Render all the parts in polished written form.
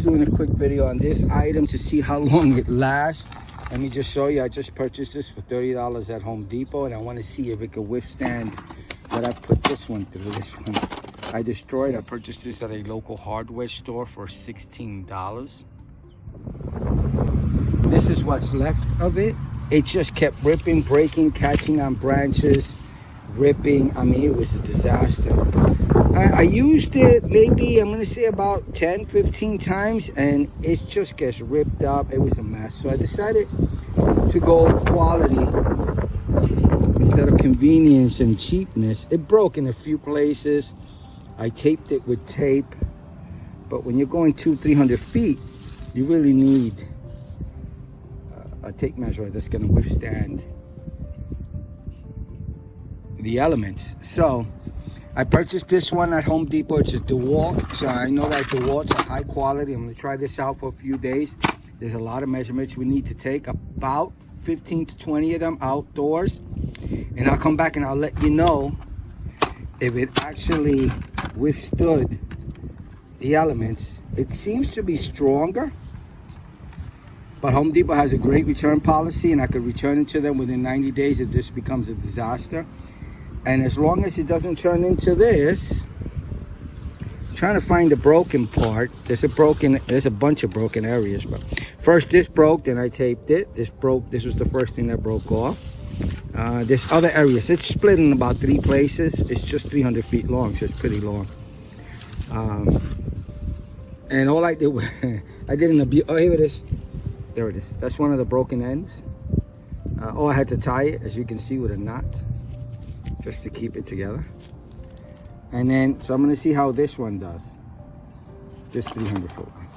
just doing a quick video on this item to see how long it lasts. Let me just show you. I just purchased this for $30 at Home Depot, and I want to see if it can withstand what I put this one through. This one I destroyed. I purchased this at a local hardware store for $16. This is what's left of it. It just kept ripping, breaking, catching on branches, ripping. I mean, it was a disaster. I used it maybe, I'm gonna say about 10, 15 times, and it just gets ripped up. It was a mess. So I decided to go quality instead of convenience and cheapness. It broke in a few places. I taped it with tape, but when you're going 200-300 feet, you really need a tape measure that's gonna withstand the elements. So I purchased this one at Home Depot. It's a DEWALT. So I know that DEWALT's a high quality. I'm gonna try this out for a few days. There's a lot of measurements we need to take, about 15 to 20 of them outdoors. And I'll come back and I'll let you know if it actually withstood the elements. It seems to be stronger, but Home Depot has a great return policy, and I could return it to them within 90 days if this becomes a disaster. And as long as it doesn't turn into this, I'm trying to find the broken part. There's a bunch of broken areas, but first this broke, then I taped it. This broke, this was the first thing that broke off. There's other areas. It's split in about 3 places. It's just 300 feet long, so it's pretty long. And all I did was, I didn't abuse, oh, here it is. There it is. That's one of the broken ends. Oh, I had to tie it, as you can see, with a knot, just to keep it together. And then, so I'm gonna see how this one does. This 300-foot one.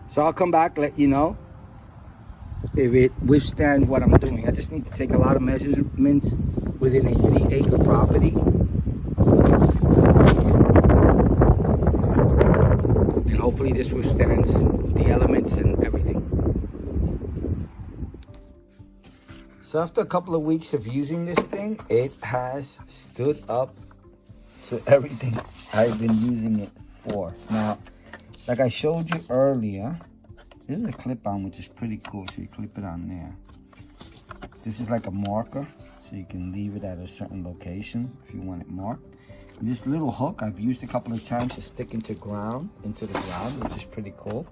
So I'll come back, let you know if it withstands what I'm doing. I just need to take a lot of measurements within a 3-acre property. And hopefully this withstands the elements and everything. So after a couple of weeks of using this thing, it has stood up to everything I've been using it for. Now, like I showed you earlier, this is a clip-on, which is pretty cool. So you clip it on there. This is like a marker, so you can leave it at a certain location if you want it marked. This little hook I've used a couple of times to stick into the ground, which is pretty cool.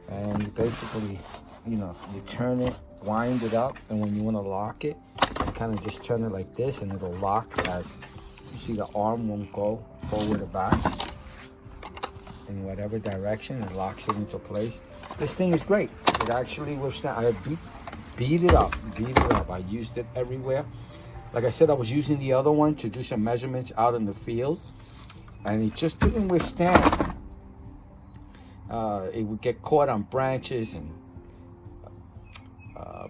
And you basically, you know, you turn it, wind it up, and when you want to lock it, you kind of just turn it like this, and it'll lock as you see. The arm won't go forward or back in whatever direction. It locks it into place. This thing is great. It actually withstands. I beat it up. I used it everywhere. Like I said, I was using the other one to do some measurements out in the field, and it just didn't withstand. It would get caught on branches and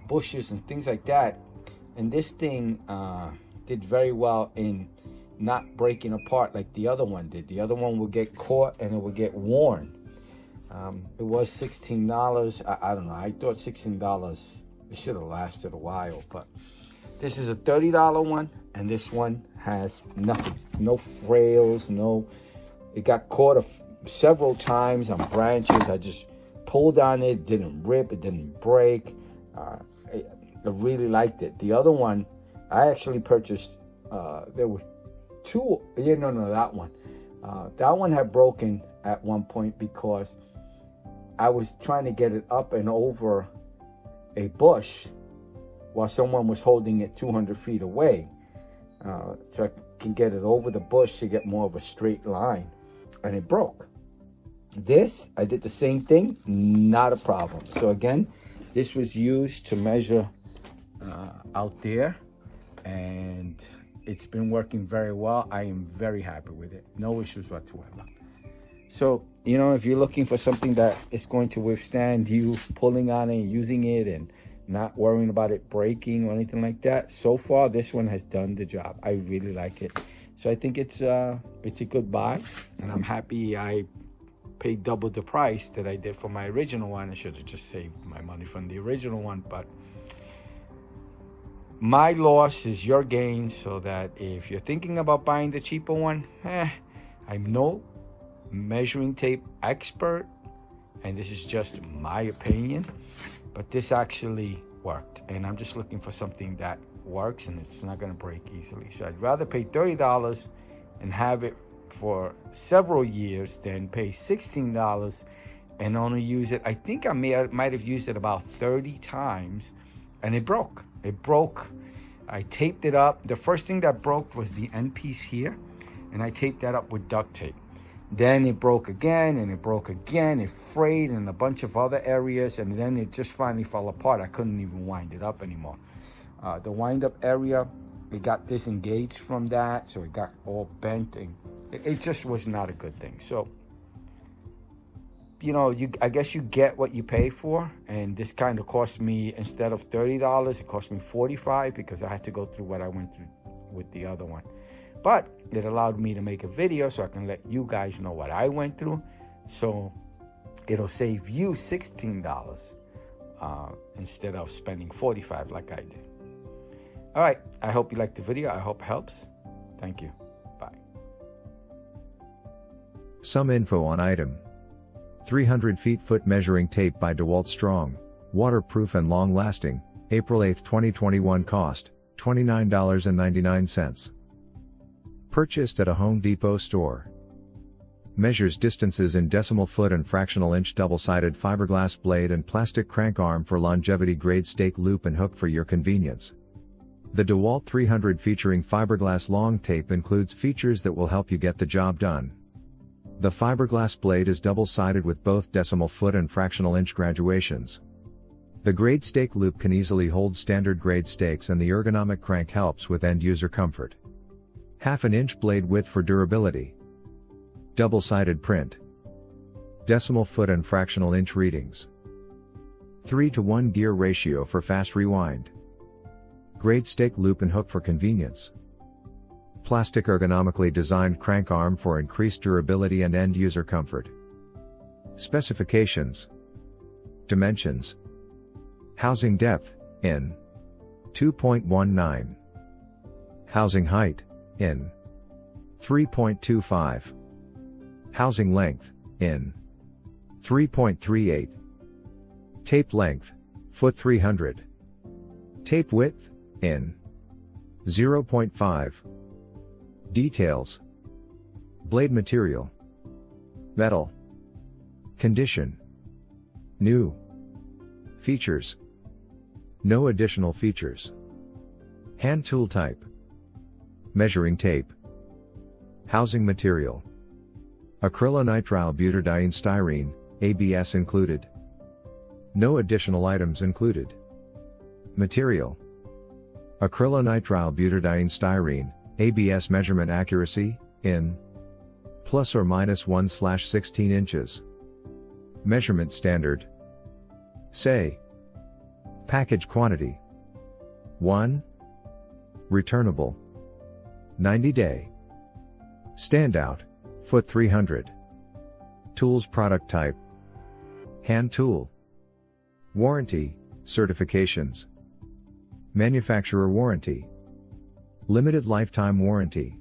bushes and things like that. And this thing did very well in not breaking apart like the other one did. The other one would get caught and it would get worn. It was $16. I don't know. I thought $16, it should have lasted a while, but this is a $30 one, and this one has nothing. No frails, no. It got caught several times on branches. I just pulled on it. It didn't rip. It didn't break. I really liked it. The other one, I actually purchased. There were 2. Yeah, no, that one. That one had broken at one point because I was trying to get it up and over a bush while someone was holding it 200 feet away. So I can get it over the bush to get more of a straight line. And it broke. This, I did the same thing, not a problem. So again, this was used to measure out there, and it's been working very well. I am very happy with it. No issues whatsoever. So, you know, if you're looking for something that is going to withstand you pulling on it, using it, and not worrying about it breaking or anything like that, so far this one has done the job. I really like it. So I think it's a good buy, and I'm happy I paid double the price that I did for my original one. I should have just saved my money from the original one, but my loss is your gain. So that if you're thinking about buying the cheaper one, I'm no measuring tape expert, and this is just my opinion, but this actually worked. And I'm just looking for something that works and it's not gonna break easily. So I'd rather pay $30 and have it for several years than pay $16 and only use it. I think I might have used it about 30 times and it broke. It broke. I taped it up. The first thing that broke was the end piece here, and I taped that up with duct tape. Then it broke again, and it broke again. It frayed in a bunch of other areas, and then it just finally fell apart. I couldn't even wind it up anymore. The wind-up area, it got disengaged from that, so it got all bent, and it just was not a good thing. So, you know, I guess you get what you pay for, and this kind of cost me, instead of $30, it cost me $45 because I had to go through what I went through with the other one. But it allowed me to make a video so I can let you guys know what I went through. So it'll save you $16 instead of spending $45 like I did. All right, I hope you liked the video. I hope it helps. Thank you. Bye. Some info on item. 300 feet foot measuring tape by DEWALT, strong, waterproof and long lasting. April 8, 2021. Cost $29.99. Purchased at a Home Depot store. Measures distances in decimal foot and fractional inch. Double-sided fiberglass blade and plastic crank arm for longevity. Grade stake, loop and hook for your convenience. The DEWALT 300 featuring fiberglass long tape includes features that will help you get the job done. The fiberglass blade is double-sided with both decimal foot and fractional inch graduations. The grade stake loop can easily hold standard grade stakes, and the ergonomic crank helps with end-user comfort. 1/2 inch blade width for durability. Double-sided print. Decimal foot and fractional inch readings. 3:1 gear ratio for fast rewind. Grade stake, loop and hook for convenience. Plastic ergonomically designed crank arm for increased durability and end-user comfort. Specifications. Dimensions. Housing depth, in 2.19. Housing height, in 3.25. Housing length, in 3.38. Tape length, foot 300. Tape width, in 0.5. Details. Blade material. Metal. Condition. New. Features. No additional features. Hand tool type. Measuring tape. Housing material. Acrylonitrile butadiene styrene, ABS included. No additional items included. Material. Acrylonitrile butadiene styrene, ABS. Measurement accuracy, in ±1/16 inches. Measurement standard. Say. Package quantity. 1. Returnable. 90-day. Standout, foot 300. Tools. Product type. Hand tool. Warranty, certifications. Manufacturer warranty. Limited lifetime warranty.